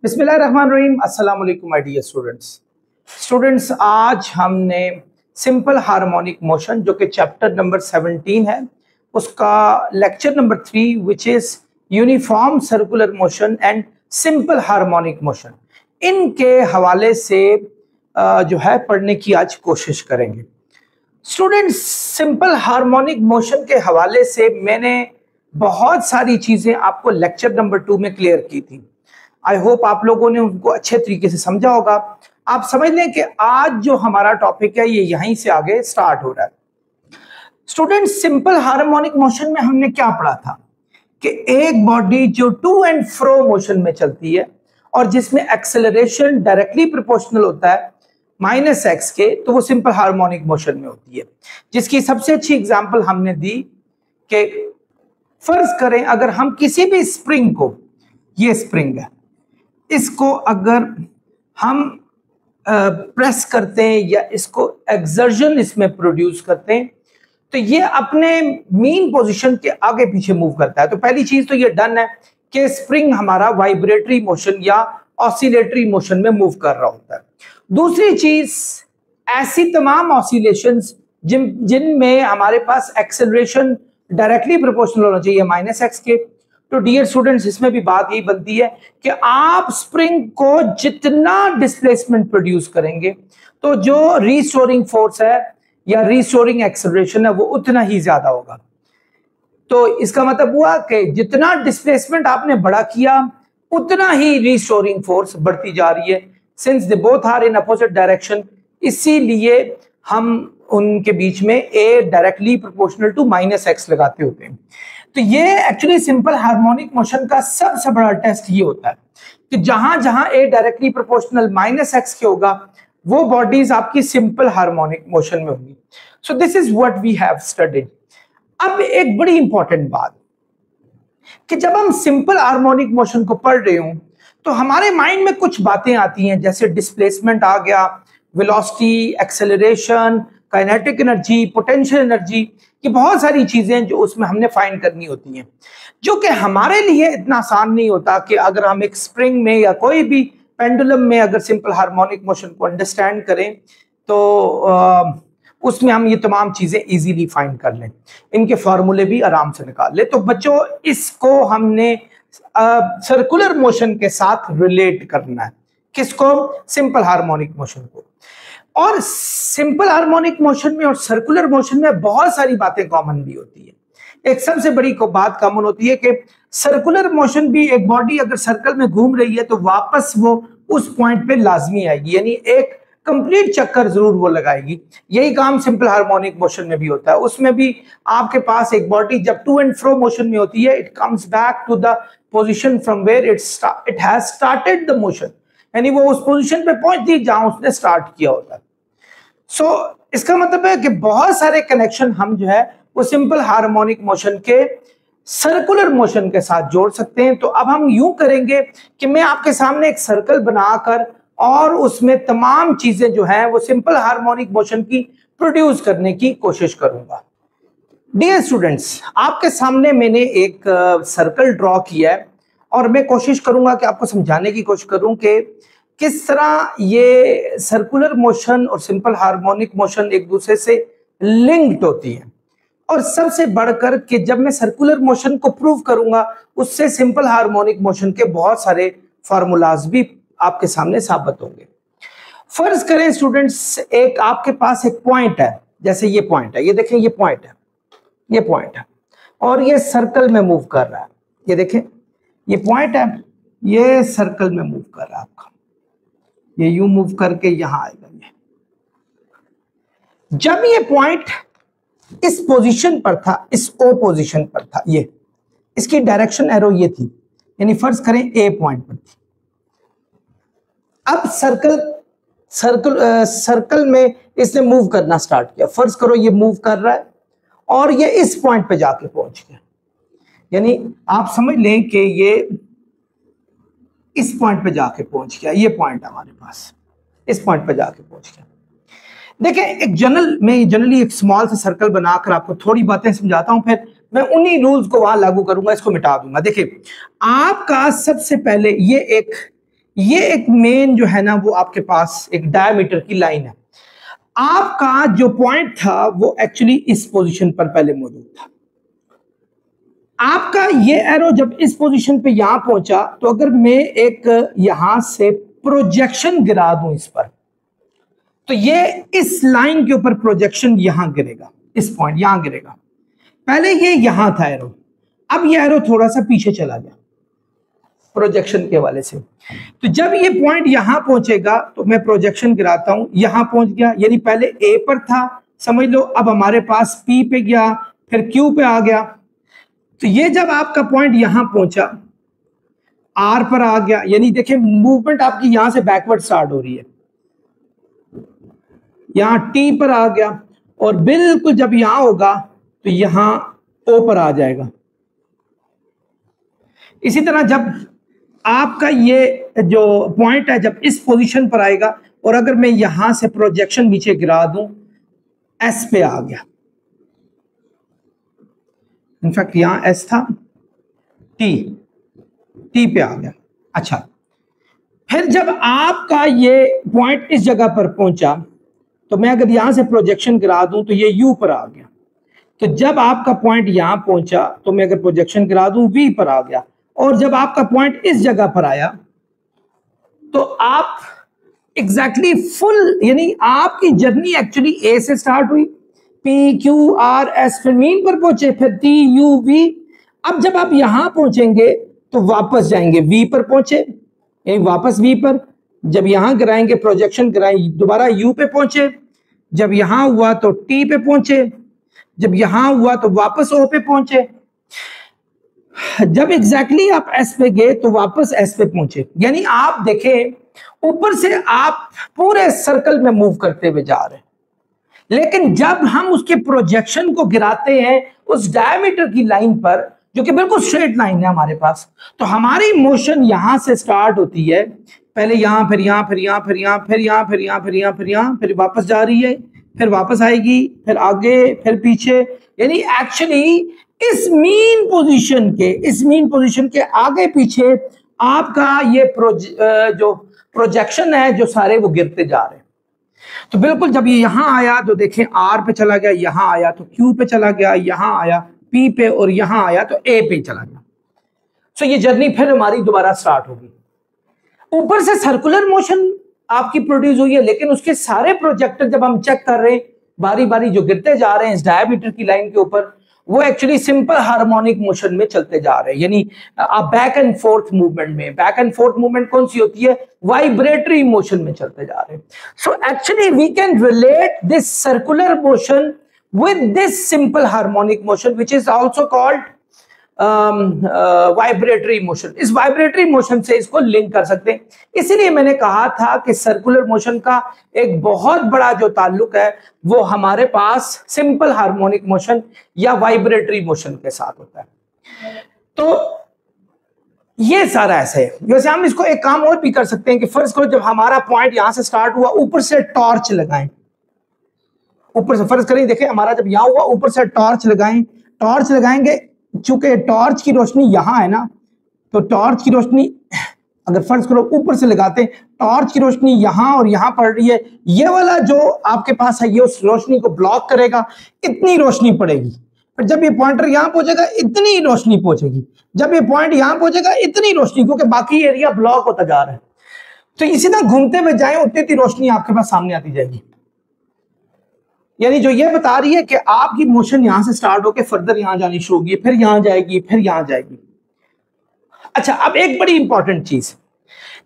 बिस्मिल्लाहिर्रहमानिर्रहीम। अस्सलाम वालेकुम माय डियर स्टूडेंट्स, आज हमने सिंपल हार्मोनिक मोशन जो कि चैप्टर नंबर 17 है, उसका lecture number 3 which is uniform circular motion and simple harmonic motion, इनके हवाले से जो है पढ़ने की आज कोशिश करेंगे। स्टूडेंट्स, सिंपल हार्मोनिक मोशन के हवाले से मैंने बहुत सारी चीजें आपको लेक्चर नंबर 2 में क्लियर की थी। आई होप आप लोगों ने उनको अच्छे तरीके से समझा होगा। आप समझ लें कि आज जो हमारा टॉपिक है ये यहीं से आगे स्टार्ट हो रहा है। स्टूडेंट्स, सिंपल हार्मोनिक मोशन में हमने क्या पढ़ा था कि एक बॉडी जो टू एंड फ्रो मोशन में चलती है और जिसमें एक्सेलरेशन डायरेक्टली प्रोपोर्शनल होता है माइनस एक्स के, तो वो सिंपल हार्मोनिक मोशन में होती है। जिसकी सबसे अच्छी एग्जांपल हमने दी कि फर्ज करें अगर हम किसी भी स्प्रिंग को, ये स्प्रिंग है, इसको अगर हम प्रेस करते हैं या इसको एक्सर्जन इसमें प्रोड्यूस करते हैं तो ये अपने मीन पोजीशन के आगे पीछे मूव करता है। तो पहली चीज तो ये डन है कि स्प्रिंग हमारा वाइब्रेटरी मोशन या ऑसिलेटरी मोशन में मूव कर रहा होता है। दूसरी चीज, ऐसी तमाम ऑसिलेशंस जिनमें हमारे पास एक्सेलरेशन डायरेक्टली प्रोपोर्शनल होना चाहिए माइनस एक्स के, तो डियर स्टूडेंट्स इसमें भी बात यही बनती है कि आप स्प्रिंग को जितना डिस्प्लेसमेंट प्रोड्यूस करेंगे तो जो रीस्टोरिंग फोर्स है या रीस्टोरिंग एक्सेलरेशन है वो उतना ही ज्यादा होगा। तो इसका मतलब हुआ कि जितना डिस्प्लेसमेंट आपने बड़ा किया उतना ही रीस्टोरिंग फोर्स बढ़ती जा रही है, since they both are in opposite direction. इसीलिए हम उनके बीच में a directly proportional to minus x लगाते होते हैं। तो ये एक्चुअली सिंपल हार्मोनिक मोशन का सबसे बड़ा टेस्ट ये होता है कि जहां जहां ए डायरेक्टली प्रोपोर्शनल माइनस एक्स के होगा वो बॉडीज आपकी सिंपल हार्मोनिक मोशन में होगी। So this is what we have studied. अब एक बड़ी इंपॉर्टेंट बात कि जब हम सिंपल हार्मोनिक मोशन को पढ़ रहे हो तो हमारे माइंड में कुछ बातें आती हैं, जैसे डिस्प्लेसमेंट आ गया, velocity, acceleration, kinetic energy, potential energy, ये बहुत सारी चीजें जो उसमें हमने फाइंड करनी होती हैं, जो कि हमारे लिए इतना आसान नहीं होता कि अगर हम एक स्प्रिंग में या कोई भी पेंडुलम में अगर सिंपल हार्मोनिक मोशन को अंडरस्टैंड करें तो उसमें हम ये तमाम चीजें इजीली फाइंड कर लें, इनके फॉर्मूले भी आराम से निकाल ले। तो बच्चों, इसको हमने सर्कुलर मोशन के साथ रिलेट करना है। किसको? सिंपल हार्मोनिक मोशन को। और सिंपल हार्मोनिक मोशन में और सर्कुलर मोशन में बहुत सारी बातें कॉमन भी होती है। एक सबसे बड़ी बात कॉमन होती है कि सर्कुलर मोशन भी, एक बॉडी अगर सर्कल में घूम रही है तो वापस वो उस पॉइंट पे लाजमी आएगी, यानी एक कंप्लीट चक्कर जरूर वो लगाएगी। यही काम सिंपल हार्मोनिक मोशन में भी होता है। उसमें भी आपके पास एक बॉडी जब टू एंड फ्रो मोशन में होती है, it comes back to the position from where it has started the motion, यानी वो उस पोजीशन पे पहुंचती है जहां उसने स्टार्ट किया होता है। सो इसका मतलब है कि बहुत सारे कनेक्शन हम जो है वो सिंपल हार्मोनिक मोशन के सर्कुलर मोशन के साथ जोड़ सकते हैं। तो अब हम यूं करेंगे कि मैं आपके सामने एक सर्कल बनाकर और उसमें तमाम चीजें जो हैं वो सिंपल हार्मोनिक मोशन की प्रोड्यूस करने की कोशिश करूंगा। डियर स्टूडेंट्स, आपके सामने मैंने एक सर्कल ड्रॉ किया है और मैं कोशिश करूंगा कि आपको समझाने की कोशिश करूं कि किस तरह ये सर्कुलर मोशन और सिंपल हार्मोनिक मोशन एक दूसरे से लिंक्ड होती है। और सबसे बढ़कर कि जब मैं सर्कुलर मोशन को प्रूव करूंगा उससे सिंपल हार्मोनिक मोशन के बहुत सारे फार्मूलाज भी आपके सामने साबित होंगे। फर्ज करें स्टूडेंट्स, एक आपके पास एक पॉइंट है, जैसे ये पॉइंट है, ये देखें ये पॉइंट है, ये पॉइंट है और ये सर्कल में मूव कर रहा है। ये देखें ये पॉइंट है, ये सर्कल में मूव कर रहा है आपका, ये यूं मूव करके यहां आएगा। जब ये पॉइंट इस पोजीशन पर था, इस ओ पोजीशन पर था, ये इसकी डायरेक्शन एरो ये थी, यानी फर्ज करें ए पॉइंट पर थी। अब सर्कल में इसने मूव करना स्टार्ट किया। फर्ज करो ये मूव कर रहा है और ये इस पॉइंट पे जाके पहुंच गया, यानी आप समझ लें कि ये इस पॉइंट पे जाके पहुंच गया। ये पॉइंट हमारे पास इस पॉइंट पे जाके पहुंच गया। देखें, एक जनरली एक स्मॉल सा सर्कल बनाकर आपको थोड़ी बातें समझाता हूं, फिर मैं उन्हीं रूल्स को वहां लागू करूंगा, इसको मिटा दूंगा। देखिए, आपका सबसे पहले ये एक ये एक मेन जो है ना वो आपके पास एक डायमीटर की लाइन है। आपका जो पॉइंट था वो एक्चुअली इस पोजीशन पर पहले मौजूद था। आपका ये एरो जब इस पोजीशन पे यहां पहुंचा, तो अगर मैं एक यहां से प्रोजेक्शन गिरा दूं इस पर, तो ये इस लाइन के ऊपर प्रोजेक्शन यहां गिरेगा, इस पॉइंट यहां गिरेगा। पहले ये यहां था एरो, अब ये एरो थोड़ा सा पीछे चला गया प्रोजेक्शन के हवाले से। तो जब ये पॉइंट यहां पहुंचेगा तो मैं प्रोजेक्शन गिराता हूं, यहां पहुंच गया, यानी पहले ए पर था समझ लो, अब हमारे पास पी पे गया, फिर क्यू पे आ गया। तो ये जब आपका पॉइंट यहां पहुंचा, आर पर आ गया, यानी देखिए मूवमेंट आपकी यहां से बैकवर्ड स्टार्ट हो रही है, यहां टी पर आ गया, और बिल्कुल जब यहां होगा तो यहां ओ पर आ जाएगा। इसी तरह जब आपका ये जो पॉइंट है जब इस पोजीशन पर आएगा, और अगर मैं यहां से प्रोजेक्शन नीचे गिरा दूं, एस पे आ गया, इनफैक्ट यहां एस था, टी पे आ गया। अच्छा, फिर जब आपका ये पॉइंट इस जगह पर पहुंचा, तो मैं अगर यहां से प्रोजेक्शन गिरा दूं तो ये यू पर आ गया। तो जब आपका पॉइंट यहां पहुंचा तो मैं अगर प्रोजेक्शन गिरा दूं वी पर आ गया, और जब आपका पॉइंट इस जगह पर आया तो आप एग्जैक्टली फुल, यानी आपकी जर्नी एक्चुअली ए से स्टार्ट हुई, पी क्यू आर एस, फिर मीन पर पहुंचे, फिर टी यू वी। अब जब आप यहां पहुंचेंगे तो वापस जाएंगे वी पर पहुंचे, यानी वापस वी पर, जब यहां गिराएंगे प्रोजेक्शन गिराएंगे, दोबारा यू पे पहुंचे, जब यहां हुआ तो टी पे पहुंचे, जब यहां हुआ तो वापस ओ पे पहुंचे, जब एग्जैक्टली आप एस पे गए तो वापस एस पे पहुंचे। यानी आप देखें ऊपर से आप पूरे सर्कल में मूव करते हुए जा रहे हैं, लेकिन जब हम उसके प्रोजेक्शन को गिराते हैं उस डायमीटर की लाइन पर, जो कि बिल्कुल स्ट्रेट लाइन है हमारे पास, तो हमारी मोशन यहां से स्टार्ट होती है, पहले यहां, फिर यहां, फिर यहां, फिर यहां, फिर यहां, फिर यहां, फिर यहां, फिर यहां, फिर वापस जा रही है, फिर वापस आएगी, फिर आगे, फिर पीछे। यानी एक्चुअली इस मीन पोजीशन के आगे पीछे आपका ये जो प्रोजेक्शन है जो सारे वो गिरते जा रहे हैं। तो बिल्कुल जब ये यहां आया तो देखें आर पे चला गया, यहां आया तो क्यू पे चला गया, यहां आया पी पे, और यहां आया तो ए पे चला गया। सो ये जर्नी फिर हमारी दोबारा स्टार्ट होगी। ऊपर से सर्कुलर मोशन आपकी प्रोड्यूस हुई है, लेकिन उसके सारे प्रोजेक्टर जब हम चेक कर रहे हैं बारी बारी जो गिरते जा रहे हैं इस डायमीटर की लाइन के ऊपर, वो एक्चुअली सिंपल हार्मोनिक मोशन में चलते जा रहे हैं। यानी आप बैक एंड फोर्थ मूवमेंट में, बैक एंड फोर्थ मूवमेंट कौन सी होती है, वाइब्रेटरी मोशन में चलते जा रहे हैं। So actually we can relate this circular motion with this simple harmonic motion which is also called vibratory motion. इस वाइब्रेटरी मोशन से इसको लिंक कर सकते हैं। इसीलिए मैंने कहा था कि सर्कुलर मोशन का एक बहुत बड़ा जो ताल्लुक है वो हमारे पास सिंपल हार्मोनिक मोशन या वाइब्रेटरी मोशन के साथ होता है। तो ये सारा ऐसे है। जैसे हम इसको एक काम और भी कर सकते हैं कि फर्ज करो जब हमारा पॉइंट यहां से स्टार्ट हुआ, ऊपर से टॉर्च लगाएं, ऊपर से फर्ज करें, देखें हमारा जब यहां हुआ ऊपर से टॉर्च लगाएं, टॉर्च लगाएंगे, चूंकि टॉर्च की रोशनी यहां है ना, तो टॉर्च की रोशनी अगर फर्ज करो ऊपर से लगाते हैं, टॉर्च की रोशनी यहां और यहां पड़ रही है, ये वाला जो आपके पास है ये उस रोशनी को ब्लॉक करेगा, इतनी रोशनी पड़ेगी। फिर जब ये पॉइंटर यहां पहुंचेगा इतनी रोशनी पहुंचेगी, जब ये पॉइंट यहां पहुंचेगा इतनी रोशनी, क्योंकि बाकी एरिया ब्लॉक होता जा रहा है। तो इसी तरह घूमते हुए जाए उतनी रोशनी आपके पास सामने आती जाएगी। यानी जो ये बता रही है कि आपकी मोशन यहां से स्टार्ट होकर फर्दर यहां जानी शुरू होगी, फिर यहां जाएगी, फिर यहां जाएगी। अच्छा, अब एक बड़ी इंपॉर्टेंट चीज,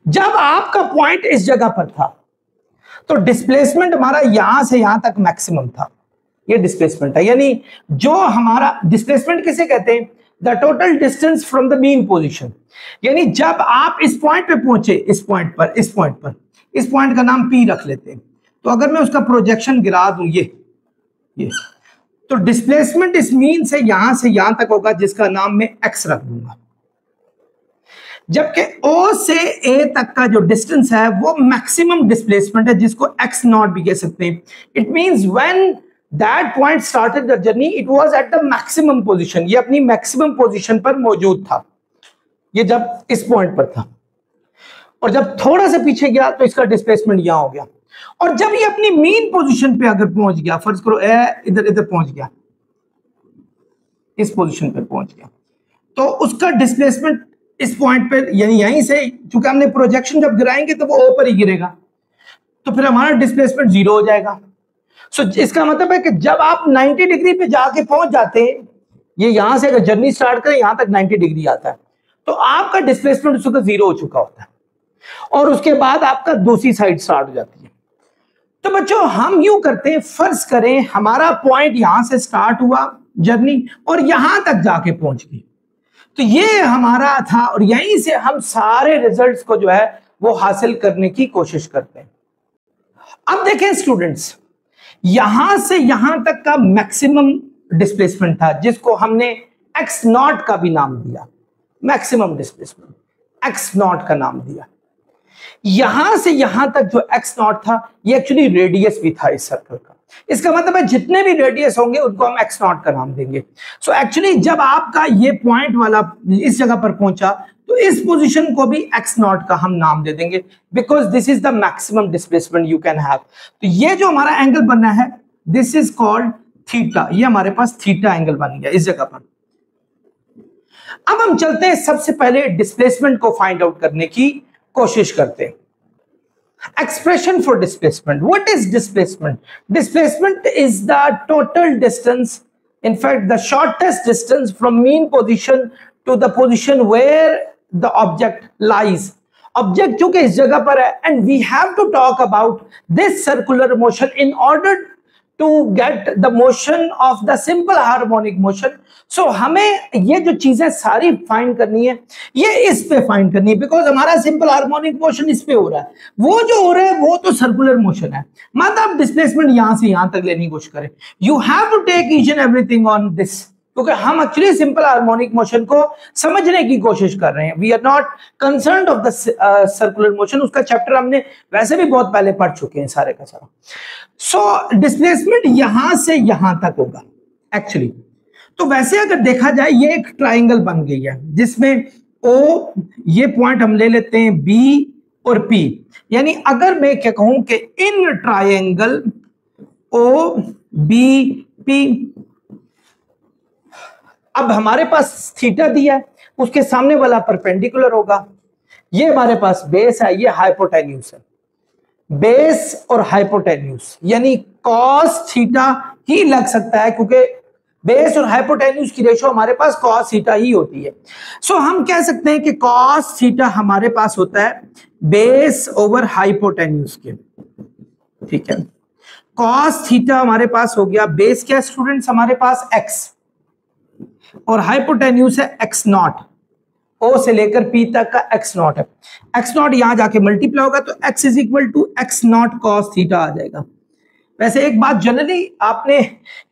जब आपका पॉइंट इस जगह पर था तो डिस्प्लेसमेंट हमारा यहां से यहां तक मैक्सिमम था। ये डिस्प्लेसमेंट है, यानी जो हमारा डिस्प्लेसमेंट किसे कहते हैं, the total distance from the mean position. यानी जब आप इस पॉइंट पे पहुंचे, इस पॉइंट पर, इस पॉइंट का नाम P रख लेते हैं, तो अगर मैं उसका प्रोजेक्शन गिरा दूं ये तो डिस्प्लेसमेंट इस मीन से यहां तक होगा, जिसका नाम मैं X रख दूंगा। जबकि O से A तक का जो डिस्टेंस है वो मैक्सिमम डिस्प्लेसमेंट है, जिसको X नॉट भी कह सकते हैं। It means when that point started the journey it was at the maximum position. ये अपनी मैक्सिमम पोजीशन पर मौजूद था, ये जब इस पॉइंट पर था। और जब थोड़ा सा पीछे गया तो इसका डिस्प्लेसमेंट यहां हो गया, और जब ये अपनी मीन पोजीशन पे अगर पहुंच गया, फर्ज करो इधर इधर पहुंच गया, इस पोजीशन पे पहुंच गया, तो उसका डिस्प्लेसमेंट इस पॉइंट पे, यानी यहीं से, चूंकि हमने प्रोजेक्शन जब गिराएंगे तो वो ऊपर ही गिरेगा, तो फिर हमारा डिस्प्लेसमेंट 0 हो जाएगा। सो इसका मतलब है कि जब आप 90 डिग्री पे जाके पहुंच जाते हैं, ये यहां से अगर जर्नी स्टार्ट करें यहां तक 90 डिग्री आता है, तो आपका डिस्प्लेसमेंट उस वक्त 0 हो चुका होता है, और उसके बाद आपका दूसरी साइड स्टार्ट हो जाती है। तो बच्चों हम यूं करते हैं, फर्ज करें हमारा पॉइंट यहां से स्टार्ट हुआ जर्नी और यहां तक जाके पहुंच गई, तो ये हमारा था, और यहीं से हम सारे रिजल्ट्स को जो है वो हासिल करने की कोशिश करते हैं। अब देखें स्टूडेंट्स, यहां से यहां तक का मैक्सिमम डिस्प्लेसमेंट था, जिसको हमने एक्स नॉट का भी नाम दिया, मैक्सिमम डिस्प्लेसमेंट एक्स नॉट का नाम दिया। यहां से यहां तक जो एक्स नॉट था, ये एक्चुअली रेडियस भी था इस सर्कल का। इसका मतलब है जितने भी रेडियस होंगे उनको हम एक्स नॉट का नाम देंगे। सो एक्चुअली जब आपका ये पॉइंट वाला इस जगह पर पहुंचा, तो इस पोजीशन को भी एक्स नॉट का हम नाम दे देंगे, because this is the maximum displacement you can have. तो ये जो हमारा एंगल बना है, दिस इज कॉल्ड थीटा, ये हमारे पास थीटा एंगल बन गया इस जगह पर। अब हम चलते हैं, सबसे पहले डिस्प्लेसमेंट को फाइंड आउट करने की कोशिश करते हैं। Expression for displacement. What is displacement? Displacement is the total distance, in fact the shortest distance from mean position to the position where the object lies. Object जो कि इस जगह पर है, and we have to talk about this circular motion in order to get the motion of the simple harmonic motion. So हमें ये जो चीजें सारी फाइंड करनी है, ये इस पे फाइंड करनी है, बिकॉज हमारा सिंपल हार्मोनिक मोशन इस पे हो रहा है, वो जो हो रहा है वो तो सर्कुलर मोशन है। मतलब डिस्प्लेसमेंट यहां से यहां तक लेने की कोशिश करें, you have to take each and everything on this, क्योंकि हम एक्चुअली सिंपल हार्मोनिक मोशन को समझने की कोशिश कर रहे हैं। We are not concerned of the circular motion, उसका चैप्टर हमने वैसे भी बहुत पहले पढ़ चुके हैं सारे का सारा। सो डिस्प्लेसमेंट यहां से यहां तक होगा एक्चुअली। तो वैसे अगर देखा जाए, ये एक ट्राइंगल बन गई है जिसमें ओ, ये पॉइंट हम ले लेते हैं बी और पी, यानी अगर मैं क्या कहूं कि in triangle O B P, अब हमारे पास थीटा दिया है, उसके सामने वाला परपेंडिकुलर होगा, ये हमारे पास बेस है, ये हाइपोटेन्यूज है, बेस और हाइपोटेन्यूज, यानी कॉस थीटा ही लग सकता है, क्योंकि बेस और हाइपोटेन्यूज की रेशो हमारे पास कॉस थीटा ही होती है। सो हम कह सकते हैं कि कॉस थीटा हमारे पास होता है बेस ओवर हाइपोटेन्यूज के, ठीक है। कॉस थीटा हमारे पास हो गया, बेस क्या स्टूडेंट्स हमारे पास एक्स, और हाइपोटेन्यूज है एक्स नॉट, ओ से लेकर पी तक का एक्स नॉट है। एक्स नॉट यहां जाके मल्टीप्लाई होगा तो x is equal to x naught cos theta आ जाएगा। वैसे एक बात, जनरली आपने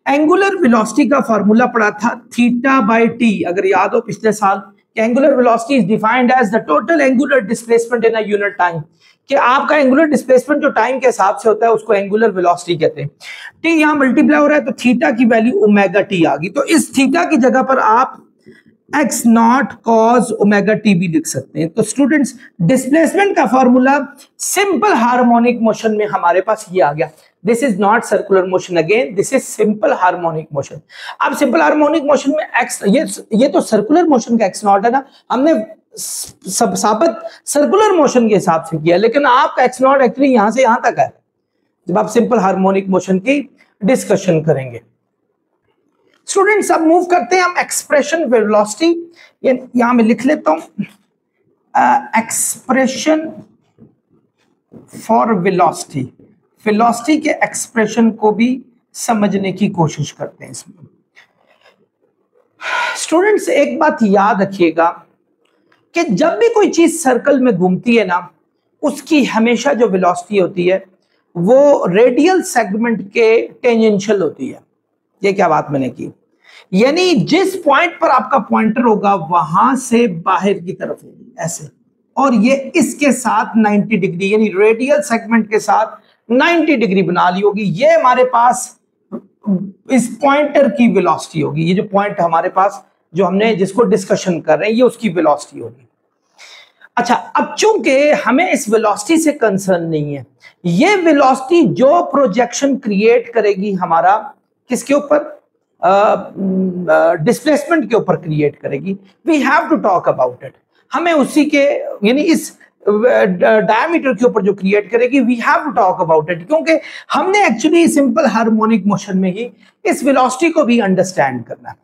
एंगुलर वेलोसिटी का फॉर्मूला पढ़ा था, थीटा बाय टी, अगर याद हो पिछले साल, angular velocity is defined as the total angular displacement in a unit time, कि आपका एंगुलर डिस्प्लेसमेंट जो टाइम के हिसाब से होता है उसको एंगुलर वेलोसिटी कहते हैं। टी यहां मल्टीप्लाई हो रहा है तो थीटा की वैल्यू ओमेगा टी आ गई, तो इस थीटा की जगह पर आप x naught cos omega T भी लिख सकते हैं। तो स्टूडेंट्स डिस्प्लेसमेंट का फॉर्मूला सिंपल हार्मोनिक मोशन में हमारे पास ये आ गया, this is not circular motion, again this is simple harmonic motion. अब सिंपल हार्मोनिक मोशन में एक्स, ये तो सर्कुलर मोशन का एक्स नॉट है ना, हमने सब साबित सर्कुलर मोशन के हिसाब से किया, लेकिन आपका एक्स नॉट एक्चुअली यहां से यहां तक है जब आप सिंपल हार्मोनिक मोशन की डिस्कशन करेंगे। स्टूडेंट्स अब मूव करते हैं हम एक्सप्रेशन वेलोसिटी, यहां मैं लिख लेता हूं एक्सप्रेशन फॉर वेलोसिटी, वेलोसिटी के एक्सप्रेशन को भी समझने की कोशिश करते हैं इसमें। स्टूडेंट्स एक बात याद रखिएगा कि जब भी कोई चीज सर्कल में घूमती है ना, उसकी हमेशा जो वेलोसिटी होती है वो रेडियल सेगमेंट के टेंजेंशियल होती है। ये क्या बात मैंने की, यानी जिस पॉइंट पर आपका पॉइंटर होगा वहां से बाहर की तरफ होगी ऐसे, और ये इसके साथ 90 डिग्री, यानी रेडियल सेगमेंट के साथ 90 डिग्री बना ली होगी। ये हमारे पास इस पॉइंटर की वेलोसिटी होगी, ये जो पॉइंट हमारे पास जो हमने जिसको डिस्कशन कर रहे हैं ये उसकी वेलोसिटी होगी। अच्छा, अब चूंकि हमें इस वेलोसिटी से कंसर्न नहीं है, ये वेलोसिटी जो प्रोजेक्शन क्रिएट करेगी हमारा किसके ऊपर, डिस्प्लेसमेंट के ऊपर क्रिएट करेगी, we have to talk about it. हमें उसी के यानी इस डायमीटर के ऊपर जो क्रिएट करेगी we have to talk about it, क्योंकि हमने एक्चुअली सिंपल हार्मोनिक मोशन में ही इस वेलोसिटी को भी अंडरस्टैंड करना है।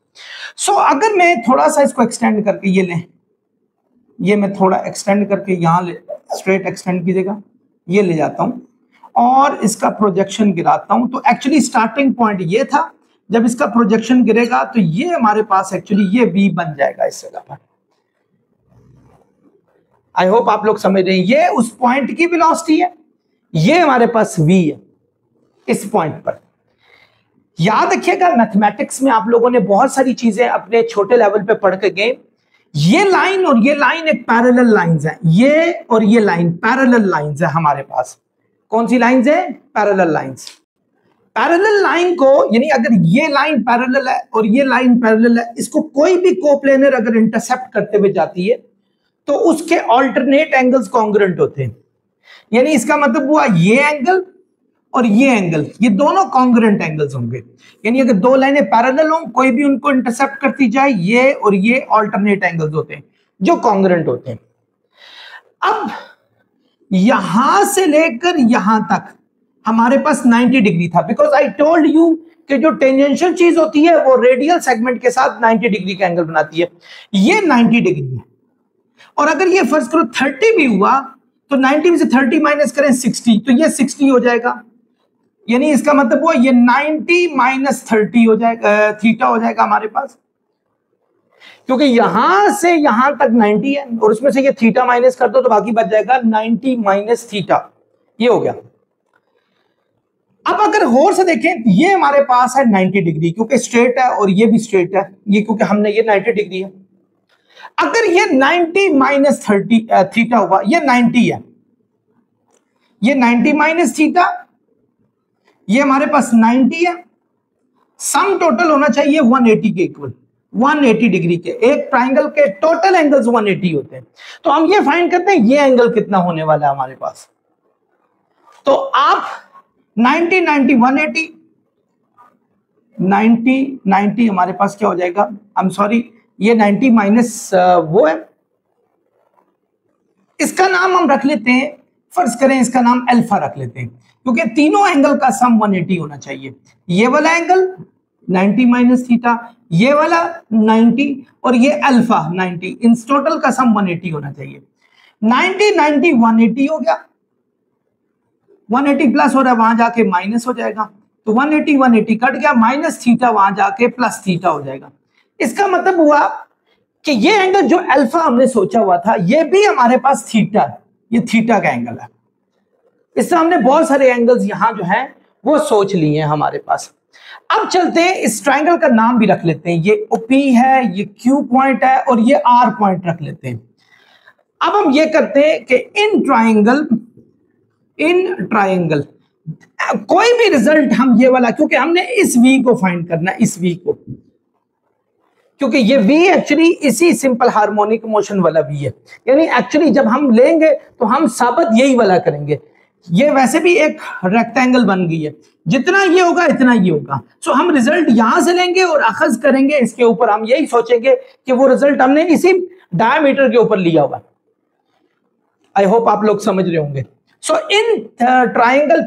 सो अगर मैं थोड़ा सा इसको एक्सटेंड करके ये लें, ये मैं थोड़ा एक्सटेंड करके यहाँ ले, स्ट्रेट एक्सटेंड कीजिएगा, ये ले जाता हूँ और इसका प्रोजेक्शन गिराता हूँ, तो एक्चुअली स्टार्टिंग पॉइंट ये था, जब इसका प्रोजेक्शन गिरेगा तो ये हमारे पास एक्चुअली ये V बन जाएगा इस जगह पर। आई होप आप लोग समझ रहे हैं, ये उस पॉइंट की वेलोसिटी है, ये हमारे पास V है इस पॉइंट पर। याद रखिएगा मैथमेटिक्स में आप लोगों ने बहुत सारी चीजें अपने छोटे लेवल पे पढ़ के गए, ये लाइन और ये लाइन एक पैरेलल लाइंस है, ये और ये लाइन पैरेलल लाइंस है हमारे पास। कौन सी लाइंस है? Parallel lines. पैरेलल लाइन को यानी अगर ये लाइन पैरेलल है और ये लाइन पैरेलल है, इसको कोई भी कोप्लेनर अगर इंटरसेप्ट करते हुए जाती है तो उसके ऑल्टरनेट एंगल्स कॉन्ग्रुएंट होते हैं। यानी इसका मतलब हुआ ये एंगल और ये एंगल, ये दोनों कॉन्ग्रुएंट एंगल्स होंगे। यानी अगर दो लाइनें पैरेलल हों, कोई भी उनको इंटरसेप्ट करती जाए, ये और ये ऑल्टरनेट एंगल्स होते हैं जो कॉन्ग्रुएंट होते हैं। अब यहां से लेकर यहां तक हमारे पास 90 डिग्री था, बिकॉज आई टोल्ड यू कि जो टेंजेंशियल चीज होती है वो रेडियल सेगमेंट के साथ 90 डिग्री का एंगल बनाती है। ये 90 डिग्री है, और अगर ये फर्ज करो 30 भी हुआ तो 90 में से 30 माइनस करें 60, तो ये 60 हो जाएगा। यानी इसका मतलब हुआ ये 90 माइनस 30 हो जाएगा, थीटा हो जाएगा हमारे पास, क्योंकि यहां से यहां तक 90 है और उसमें से ये थीटा माइनस कर दो तो बाकी बच जाएगा 90 माइनस थीटा, ये हो गया। अब अगर गौर से देखें, ये हमारे पास है 90 डिग्री, क्योंकि स्ट्रेट है और ये भी स्ट्रेट है, ये क्योंकि हमने ये 90 डिग्री है। अगर ये 90 माइनस 30 थीटा हुआ, ये 90 है, ये 90 माइनस थीटा, ये हमारे पास 90 है, सम टोटल होना चाहिए 180 के इक्वल, 180 डिग्री के। एक ट्राइंगल के टोटल एंगल्स 180 होते हैं, तो हम ये फाइंड करते हैं ये एंगल कितना होने वाला है हमारे पास। तो आप 90 90 180, 90 90 हमारे पास क्या हो जाएगा, आई एम सॉरी, ये 90 माइनस वो है, इसका नाम हम रख लेते हैं, फर्ज करें इसका नाम अल्फा रख लेते हैं, क्योंकि तीनों एंगल का सम 180 होना चाहिए। ये वाला एंगल 90 माइनस थीटा, ये वाला 90 और ये अल्फा 90, इन टोटल का सम 180 होना चाहिए। 90 90 180 हो गया, 180 प्लस हो रहा है, वहां जाके माइनस हो जाएगा, तो 180 180 कट गया, माइनस थीटा वहां जाके प्लस थीटा हो जाएगा। इसका मतलब हुआ कि ये एंगल जो अल्फा हमने सोचा हुआ था, ये भी हमारे पास थीटा है, ये थीटा का एंगल है। इससे हमने बहुत सारे एंगल्स यहां जो है वो सोच लिए हैं हमारे पास। अब चलते हैं, इस ट्राइंगल का नाम भी रख लेते हैं, ये P है, ये Q पॉइंट है और ये R पॉइंट रख लेते हैं। अब हम ये करते हैं कि इन ट्राइंगल कोई भी रिजल्ट हम ये वाला, क्योंकि हमने इस V को फाइंड करना है, इस V को, क्योंकि ये V एक्चुअली इसी सिंपल हार्मोनिक मोशन वाला V है। यानी एक्चुअली जब हम लेंगे तो हम साबित यही वाला करेंगे। ये वैसे भी एक रेक्टेंगल बन गई है, जितना ये होगा इतना ये होगा। सो हम रिजल्ट यहां से लेंगे और अखज करेंगे इसके ऊपर, हम यही सोचेंगे कि वो रिजल्ट हमने इसी डायमीटर के ऊपर लिया हुआ। आई होप आप लोग समझ रहे होंगे। सो इन ट्राइंगल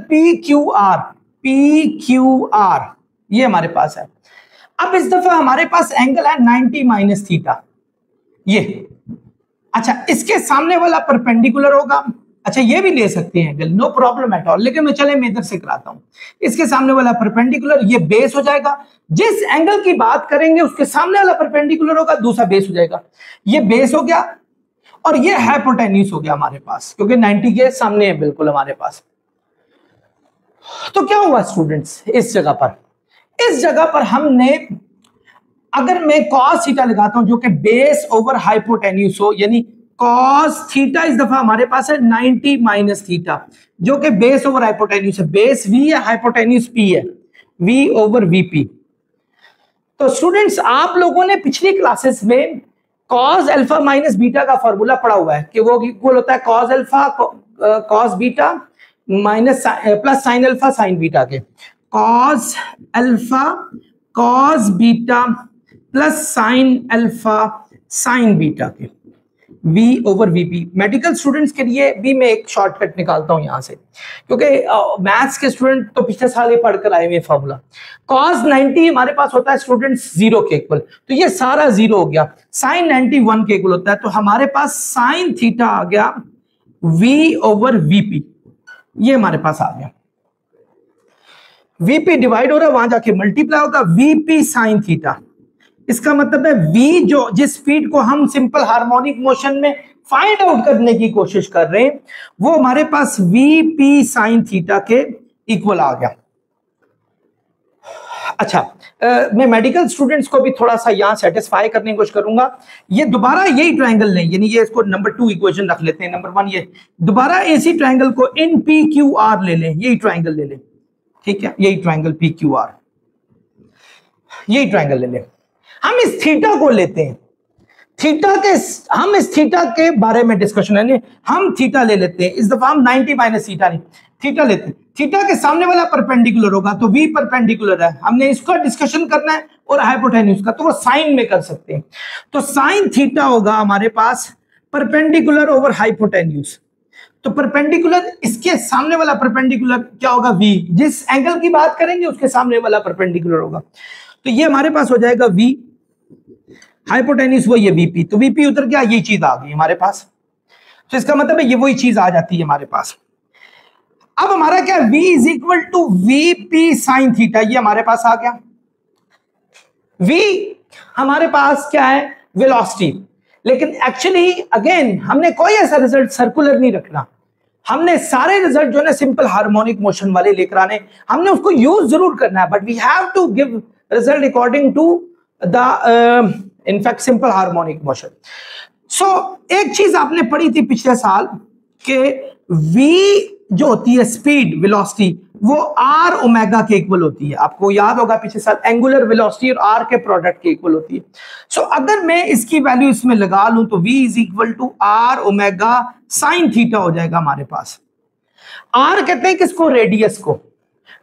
PQR ये हमारे पास है। अब इस दफा हमारे पास एंगल है 90 माइनस थीटा, ये। अच्छा, इसके सामने वाला परपेंडिकुलर होगा, अच्छा ये भी ले सकते हैं angle, no problem at all, लेकिन मैं चले मैं इधर से कराता हूं। इसके सामने वाला परपेंडिकुलर, ये बेस हो जाएगा। जिस एंगल की बात करेंगे उसके सामने वाला परपेंडिकुलर होगा, दूसरा बेस हो जाएगा। ये बेस हो गया और ये हाइपोटेन्यूस हो गया हमारे पास, क्योंकि 90 के सामने है बिल्कुल हमारे पास। तो क्या हुआ स्टूडेंट्स, इस जगह पर हमने, अगर मैं cos थीटा लगाता हूं जो कि बेस ओवर हाइपोटेन्यूस हो, यानी cos थीटा इस दफा हमारे पास है 90 माइनस थीटा, जो कि बेस ओवर हाइपोटेन्यूस है। बेस V है, हाइपोटेन्यूस P है, V ओवर VP। तो स्टूडेंट्स, आप लोगों ने पिछली क्लासेस में कॉस अल्फा माइनस बीटा का फॉर्मूला पड़ा हुआ है कि वो इक्वल होता है cos alpha cos beta minus plus sine alpha sine beta के। Cos alpha cos beta plus sine alpha sine beta के v over vp। Medical students के लिए भी मैं एक शॉर्टकट निकालता हूं यहां से, क्योंकि मैथ्स के स्टूडेंट तो पिछले साल ही पढ़कर आए हुए फॉर्मूला। cos 90 हमारे पास होता है स्टूडेंट्स 0 के इक्वल, तो ये सारा 0 हो गया। sin 90 1 के इक्वल होता है, तो हमारे पास sin थीटा आ गया v ओवर vp, ये हमारे पास आ गया। vp डिवाइड हो रहा है, वहां जाके मल्टीप्लाई होगा vp sin थीटा। इसका मतलब है v जो जिस स्पीड को हम सिंपल हार्मोनिक मोशन में फाइंड आउट करने की कोशिश कर रहे हैं, वो हमारे पास vp sin थीटा के इक्वल आ गया। अच्छा, मैं मेडिकल स्टूडेंट्स को भी थोड़ा सा यहां सेटिस्फाई करने की कोशिश करूंगा। ये दोबारा यही ट्रायंगल लें, यानी ये इसको नंबर 2 इक्वेशन रख लेते हैं। नंबर 1 ये दोबारा इसी ट्रायंगल को इन पी क्यू आर ले लें, यही ट्रायंगल ले लें, ठीक है, यही ट्रायंगल पी क्यू आर, यही ट्रायंगल ले लें। हम इस थीटा को लेते हैं, हम इस थीटा के बारे में डिस्कशन है, हम थीटा ले लेते हैं। इस दफा हम 90 माइनस थीटा नहीं, थीटा लेते हैं। थीटा के सामने वाला परपेंडिकुलर होगा, तो v परपेंडिकुलर है, हमने इसका डिस्कशन करना है, और हाइपोटेन्यूज का तो वो साइन में कर सकते हैं। तो साइन थीटा होगा हमारे पास परपेंडिकुलर ओवर हाइपोटेन्यूज। तो परपेंडिकुलर, इसके सामने वाला परपेंडिकुलर क्या होगा, v, जिस एंगल की बात करेंगे उसके सामने वाला परपेंडिकुलर होगा। तो ये हमारे पास हो जाएगा v, हाइपोटेन्यूज वो ये vp, तो vp उतर गया, ये चीज आ गई हमारे पास। तो इसका मतलब है ये वही चीज आ जाती है हमारे पास। अब हमारा क्या v is equal to vp sine theta, ये हमारे पास आ गया। v हमारे पास क्या है, वेलोसिटी, लेकिन एक्चुअली अगेन हमने कोई ऐसा रिजल्ट सर्कुलर नहीं रखना, हमने सारे रिजल्ट जो है ना सिंपल हार्मोनिक मोशन वाले लेकर आने, हमने उसको यूज जरूर करना है, but we have to give result according to the in fact simple harmonic motion. So एक चीज आपने पढ़ी थी पिछले साल कि v जो होती है स्पीड वेलोसिटी, वो r ओमेगा के इक्वल होती है। आपको याद होगा पिछले साल एंगुलर वेलोसिटी और r के प्रोडक्ट के इक्वल होती है। सो अगर मैं इसकी वैल्यू इसमें लगा लूं तो v is equal to r omega sine theta हो जाएगा हमारे पास। r कहते हैं किसको, रेडियस को।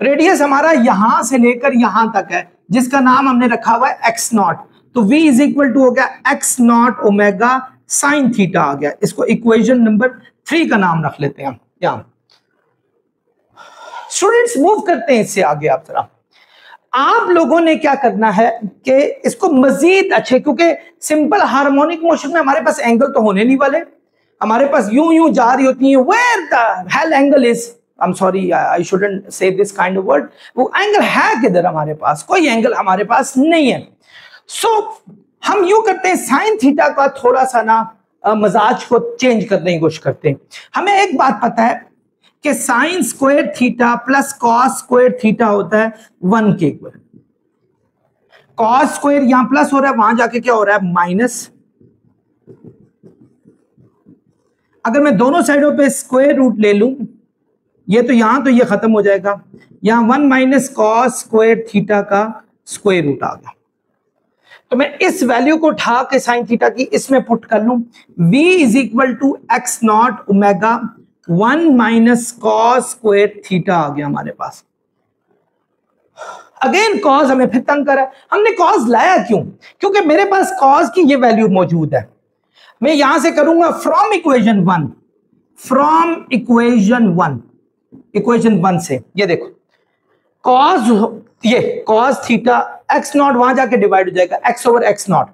रेडियस हमारा यहां से लेकर यहां तक है, जिसका नाम हमने रखा हुआ है x नॉट। तो v इज इक्वल टू हो गया x naught omega sine theta आ गया। इसको इक्वेशन नंबर 3 का नाम रख लेते हैं हम। यहां स्टूडेंट्स मूव करते हैं इससे आगे। आप जरा, आप लोगों ने क्या करना है कि इसको मजीद अच्छे, क्योंकि सिंपल हार्मोनिक मोशन में हमारे पास एंगल तो होने नहीं वाले, हमारे पास यूं यूं जा रही होती है। Where the hell angle is, I am sorry I shouldn't say this kind of word, वो एंगल है किधर, हमारे पास कोई एंगल हमारे पास नहीं है। सो हम यूं करते हैं, साइन थीटा का थोड़ा सा ना मजाज को चेंज करने की कोशिश करते हैं। हमें एक बात पता है कि sine square theta plus cos square theta होता है 1 के इक्वल। कॉस स्क्वायर यहां प्लस हो रहा है, वहां जाके क्या हो रहा है, माइनस। अगर मैं दोनों साइडों पे स्क्वायर रूट ले लूं, ये तो यहां तो ये खत्म हो जाएगा, यहां 1 माइनस कॉस स्क्वायर थीटा का स्क्वायर रूट आ गया। तो मैं इस वैल्यू को उठा के साइन थीटा की इसमें पुट कर लूं, v is equal to x naught omega 1 minus cos square theta आ गया हमारे पास। अगेन कॉस हमें फिर तंग करा, हमने कॉस लाया क्यों, क्योंकि मेरे पास कॉस की ये वैल्यू मौजूद है। मैं यहां से करूंगा फ्रॉम इक्वेशन 1, फ्रॉम इक्वेशन 1 से, ये देखो कॉस, ये कॉस थीटा एक्स नॉट वहां जाके डिवाइड हो जाएगा एक्स ओवर एक्स नॉट,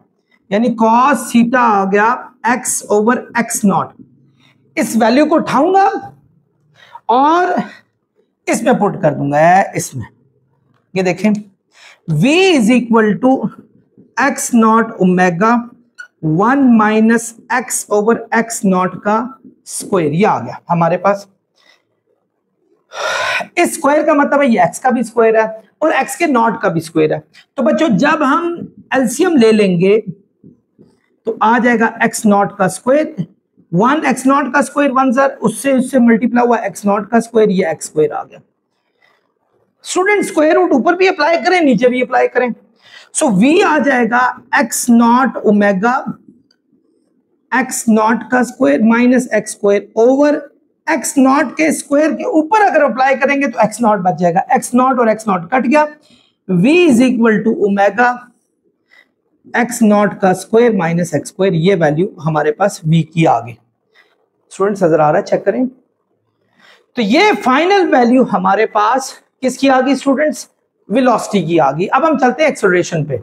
यानी कॉस थीटा आ गया एक्स ओवर एक्स नॉट। इस वैल्यू को उठाऊंगा और इसमें पुट कर दूंगा, इसमें ये देखें, v is equal to x naught omega 1 minus x over x naught का स्क्वायर, ये आ गया हमारे पास। इस स्क्वायर का मतलब है ये x का भी स्क्वायर है और x के नॉट का भी स्क्वायर है। तो बच्चों जब हम एलसीएम ले लेंगे तो आ जाएगा x नॉट का स्क्वायर, 1 x नॉट का स्क्वायर 1 सर, उससे मल्टीप्लाई हुआ x नॉट का स्क्वायर, ये x स्क्वायर आ गया। स्टूडेंट स्क्वायर रूट ऊपर भी अप्लाई करें, नीचे भी अप्लाई करें। सो v आ जाएगा x naught omega x naught का square minus x square over x naught के स्क्वायर के ऊपर अगर अप्लाई करेंगे तो एक्स नॉट बच जाएगा, एक्स नॉट और एक्स नॉट कट गया, v is equal to omega x naught का स्क्वायर माइनस एक्स स्क्वायर, ये वैल्यू हमारे पास v की आ गई। स्टूडेंट्स नजर आ रहा है, चेक करें। तो ये फाइनल वैल्यू हमारे पास किसकी आ गई स्टूडेंट्स, वेलोसिटी की आ गई। अब हम चलते हैं एक्सेलरेशन पे।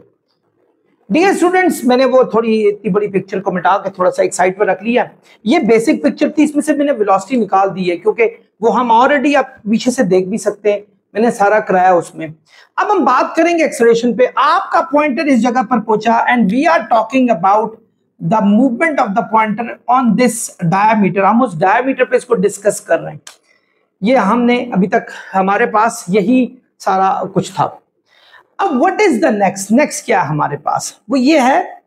डियर स्टूडेंट्स, मैंने वो थोड़ी इतनी बड़ी पिक्चर को मिटा के थोड़ा सा एक साइड पर रख लिया। ये बेसिक पिक्चर थी, इसमें से मैंने वेलोसिटी निकाल दी है क्योंकि वो हम ऑलरेडी आप पीछे से देख भी सकते हैं, मैंने सारा कराया उसमें। अब हम बात करेंगे एक्सेलरेशन पे। आपका पॉइंटर इस जगह पर पहुंचा and we are talking about the movement of the pointer on this diameter. हम उस डायमीटर पे इसको डिस्कस कर रहे हैं। ये हमने अभी तक हमारे पास यही सारा कुछ था। अब व्हाट इज द नेक्स्ट क्या है हमारे पास, वो ये है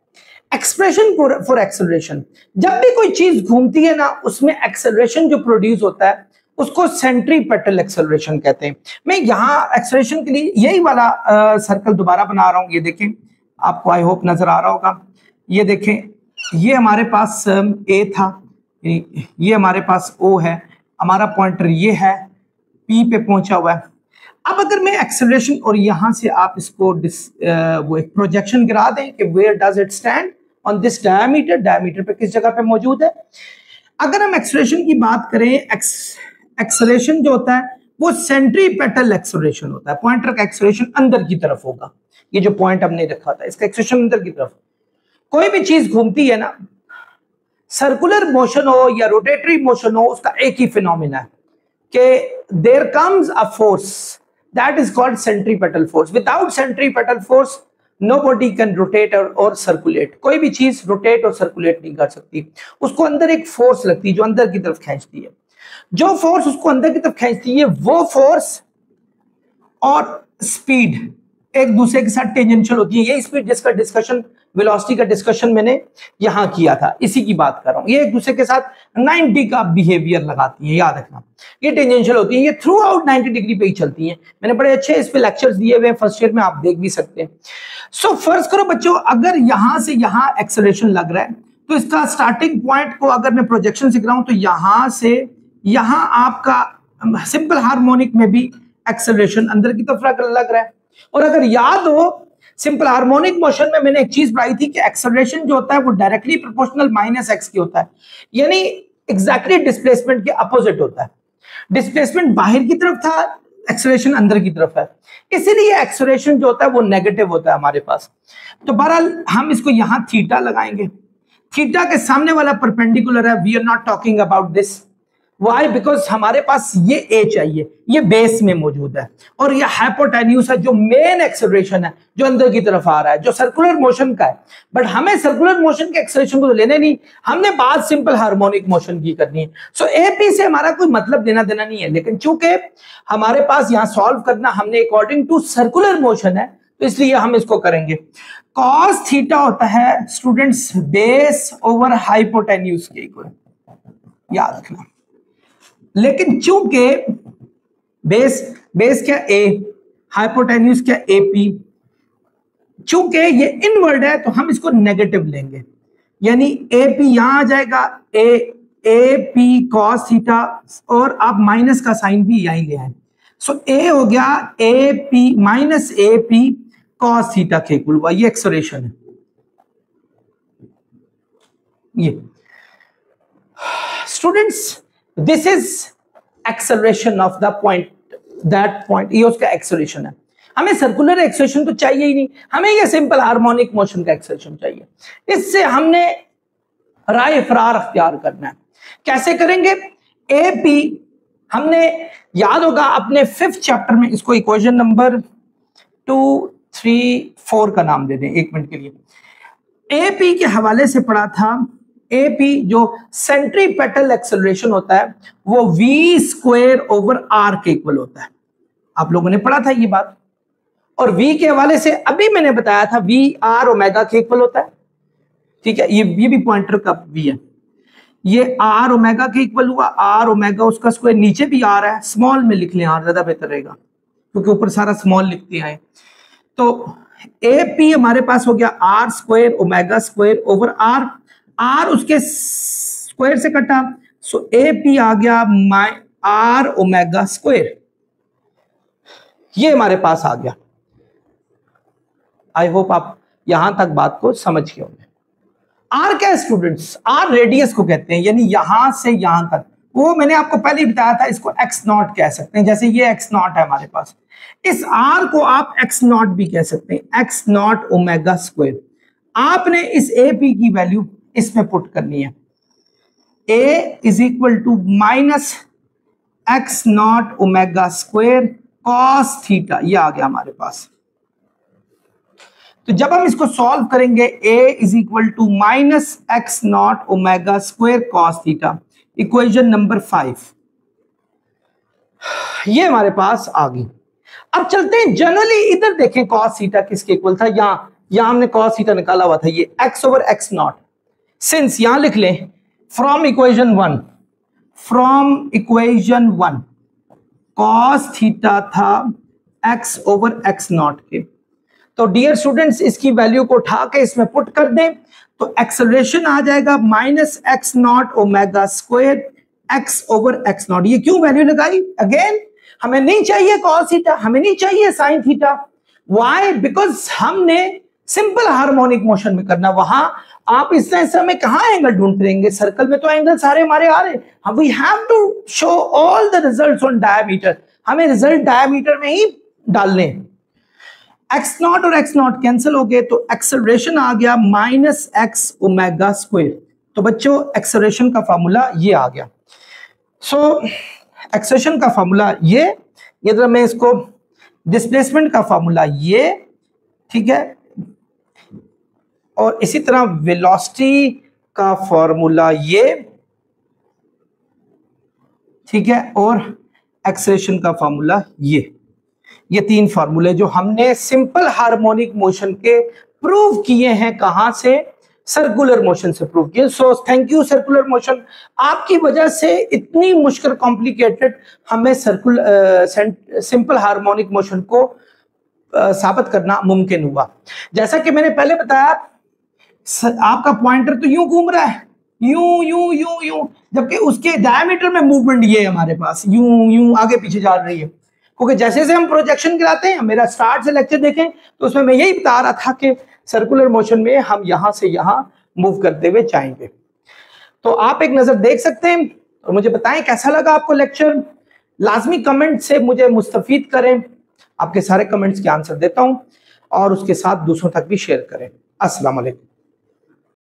एक्सप्रेशन फॉर एक्सेलरेशन। जब भी कोई चीज घूमती है ना, उसमें एक्सेलरेशन जो प्रोड्यूस होता है उसको सेंट्रीपेटल एक्सेलरेशन कहते हैं। मैं यहाँ एक्सेलरेशन के लिए यही वाला सर्कल दोबारा बना रहा हूँ। ये देखें, आपको आई होप नजर आ रहा होगा। ये देखें, ये हमारे पास ए था, ये हमारे पास ओ है, हमारा पॉइंटर ये है, पी पे पहुंचा हुआ है। अब अगर मैं एक्सेलरेशन और यहां से आप इसको वो एक प्रोजेक्शन गिरा दें कि where does it stand on this diameter, diameter पे किस जगह पे मौजूद है। अगर हम एक्सेलरेशन की बात करें, एक्सेलरेशन जो होता है वो सेंट्रीपेटल एक्सेलरेशन होता है। पॉइंटर का एक्सेलरेशन अंदर की तरफ होगा। ये जो पॉइंट हमने रखा था इसका एक्सेलरेशन अंदर की तरफ। कोई भी चीज घूमती है ना, सर्कुलर मोशन हो या रोटेटरी मोशन हो, उसका एक ही फिनोमिना है कि there comes a force that is called centripetal force. Without centripetal force nobody can rotate और सर्कुलेट। कोई भी चीज रोटेट और सर्कुलेट नहीं कर सकती, उसको अंदर एक फोर्स लगती है जो अंदर की तरफ खींचती है। जो फोर्स उसको अंदर की तरफ खींचती है वो फोर्स और स्पीड एक दूसरे के साथ टेंजेंशियल होती है। यही स्पीड जिसका डिस्कशन, वेलोसिटी का डिस्कशन मैंने यहां किया था, इसी की बात कर रहा हूं। ये एक दूसरे के साथ 90 का बिहेवियर लगाती है, याद रखना। ये टेंजेंशियल होती है, ये थ्रू आउट 90 डिग्री पे ही चलती हैं। मैंने बड़े अच्छे इस पे लेक्चर्स दिए हुए हैं फर्स्ट ईयर में, आप देख भी सकते हैं। सो फर्ज करो बच्चों, अगर यहां से यहां एक्सेलरेशन लग रहा है तो इसका स्टार्टिंग पॉइंट को अगर मैं प्रोजेक्शन से गिराऊं तो यहां से यहां आपका सिंपल हार्मोनिक में भी एक्सेलरेशन अंदर की तरफ लग रहा है। और अगर याद हो, सिंपल हार्मोनिक मोशन में मैंने एक चीज पढ़ाई थी कि एक्सेलरेशन जो होता है वो डायरेक्टली प्रोपोर्शनल माइनस एक्स की होता है, यानी एग्जैक्टली डिस्प्लेसमेंट के अपोजिट होता है। डिस्प्लेसमेंट बाहर की तरफ था, एक्सेलरेशन अंदर की तरफ है, इसीलिए एक्सेलरेशन जो होता है वो नेगेटिव होता है हमारे पास। तो बहरहाल हम इसको यहां थीटा लगाएंगे। थीटा के सामने वाला परपेंडिकुलर है, we are not talking about this. Why? Because हमारे पास ये ए चाहिए, ये बेस में मौजूद है, और ये हाइपोटेन्यूस है जो मेन एक्सेलरेशन है जो अंदर की तरफ आ रहा है, जो सर्कुलर मोशन का है। बट हमें सर्कुलर मोशन के एक्सेलरेशन को तो लेने नहीं, हमने बात सिंपल हार्मोनिक मोशन की करनी है। सो एपी से हमारा कोई मतलब देना देना नहीं है, लेकिन चूंकि हमारे पास यहाँ सॉल्व करना हमने अकॉर्डिंग टू सर्कुलर मोशन है तो इसलिए हम इसको करेंगे। कॉस थीटा होता है स्टूडेंट्स बेस ओवर हाइपोटेन्यूस के इक्वल, याद रखना। लेकिन चूंकि बेस क्या ए, हाइपोटेन्यूस क्या एपी, चूंकि ये इनवर्ड है तो हम इसको नेगेटिव लेंगे, यानी एपी यहां आ जाएगा, ए पी कॉस थीटा, और आप माइनस का साइन भी यहीं ले आए। सो ए हो गया A P minus A P cos theta के इक्वल हुआ। ये एक्सेलरेशन है। ये students this is acceleration of the point, that point, ये उसका एक्सेलरेशन है। हमें सर्कुलर एक्सेलरेशन तो चाहिए ही नहीं, हमें ये सिंपल हार्मोनिक मोशन का एक्सेलरेशन चाहिए। इससे हमने राय फरार अख्तियार करना है। कैसे करेंगे? ए पी हमने याद होगा अपने 5th चैप्टर में, इसको इक्वेशन नंबर 2, 3, 4 का नाम दे दें 1 मिनट के लिए। ए पी के हवाले से पढ़ा था, एपी जो सेंट्रीपेटल एक्सेलरेशन होता है वो v स्क्वायर ओवर r के इक्वल होता है। आप लोगों ने पढ़ा था ये बात। और v के हवाले से अभी मैंने बताया था v r ओमेगा के इक्वल होता है। ठीक है, ये भी पॉइंटर का v है, ये r ओमेगा के इक्वल हुआ। r ओमेगा उसका स्क्वायर, नीचे भी r है, स्मॉल में लिख लें r, ज्यादा बेहतर रहेगा क्योंकि ऊपर सारा स्मॉल लिखते हैं। तो AP हमारे पास हो गया r square omega square over r। R उसके स्क्वायर से कटा, सो ए पी आ गया आर ओमेगा स्क्वायर, ये हमारे पास आ गया। आई होप आप यहां तक बात को समझ गए होंगे। आर क्या है स्टूडेंट्स? आर रेडियस को कहते हैं, यानी यहां से यहां तक। वो मैंने आपको पहले ही बताया था, इसको एक्स नॉट कह सकते हैं। जैसे ये एक्स नॉट है हमारे पास, इस आर को आप एक्स नॉट भी कह सकते हैं, एक्स नॉट ओमेगा स्क्वायर। आपने इस ए पी की वैल्यू इसमें पुट करनी है, A is equal to minus x naught omega square cos theta, ये आ गया हमारे पास। तो जब हम इसको सॉल्व करेंगे, a is equal to minus x naught omega square cos theta, equation number 5, ये हमारे पास आ गई। अब चलते हैं जनरली इधर देखें, कॉस थीटा किसके इक्वल था? यहां हमने कॉस थीटा निकाला हुआ था, ये x over x not. Since यहां लिख लें फ्रॉम इक्वेशन 1 कॉस थीटा था x ओवर एक्स नॉट के। तो डियर स्टूडेंट्स, इसकी वैल्यू को उठा के इसमें पुट कर दें तो एक्सेलरेशन आ जाएगा minus x naught omega square x over x not. ये क्यों वैल्यू लगाई? अगेन हमें नहीं चाहिए कॉस थीटा, हमें नहीं चाहिए साइन थीटा। व्हाई? बिकॉज हमने सिंपल हार्मोनिक मोशन में करना। वहां आप इस तरह में कहां एंगल ढूंढते रहेंगे? सर्कल में तो एंगल सारे हमारे आ रहे। We have to show all the results on diameter, हमें रिजल्ट डायमीटर में ही डालने। एक्स नॉट और एक्स नॉट कैंसिल हो गए, तो एक्सेलरेशन आ गया माइनस एक्स ओमेगा स्क्वायर। तो बच्चों एक्सेलरेशन का फार्मूला ये आ गया। सो एक्सेलरेशन का फार्मूला ये तरह मैं इसको, डिस्प्लेसमेंट का फार्मूला ये, ठीक है, और इसी तरह वेलोसिटी का फार्मूला ये, ठीक है, और एक्सेलरेशन का फार्मूला ये तीन फार्मूले जो हमने सिंपल हार्मोनिक मोशन के प्रूव किए हैं। कहां से? सर्कुलर मोशन से प्रूव किए। So thank you circular motion, आपकी वजह से इतनी मुश्किल कॉम्प्लिकेटेड हमें सिंपल हार्मोनिक मोशन को साबित करना मुमकिन हुआ। जैसा कि मैंने पहले बताया, आपका पॉइंटर तो यूं घूम रहा है, यूं यूं यूं यूं, जबकि उसके डायमीटर में मूवमेंट ये हमारे पास यूं यूं आगे पीछे जा रही है। क्योंकि जैसे जैसे हम प्रोजेक्शन गिराते हैं, मेरा स्टार्ट से लेक्चर देखें तो उसमें मैं यही बता रहा था कि सर्कुलर मोशन में हम यहां से यहां मूव करते हुए जाएंगे। तो आप एक नजर देख सकते हैं और मुझे बताएं कैसा लगा आपको लेक्चर। लाजमी कमेंट से मुझे मुस्तफीद करें, आपके सारे कमेंट्स के आंसर देता हूं और उसके साथ दूसरों तक भी शेयर करें। अस्सलाम वालेकुम।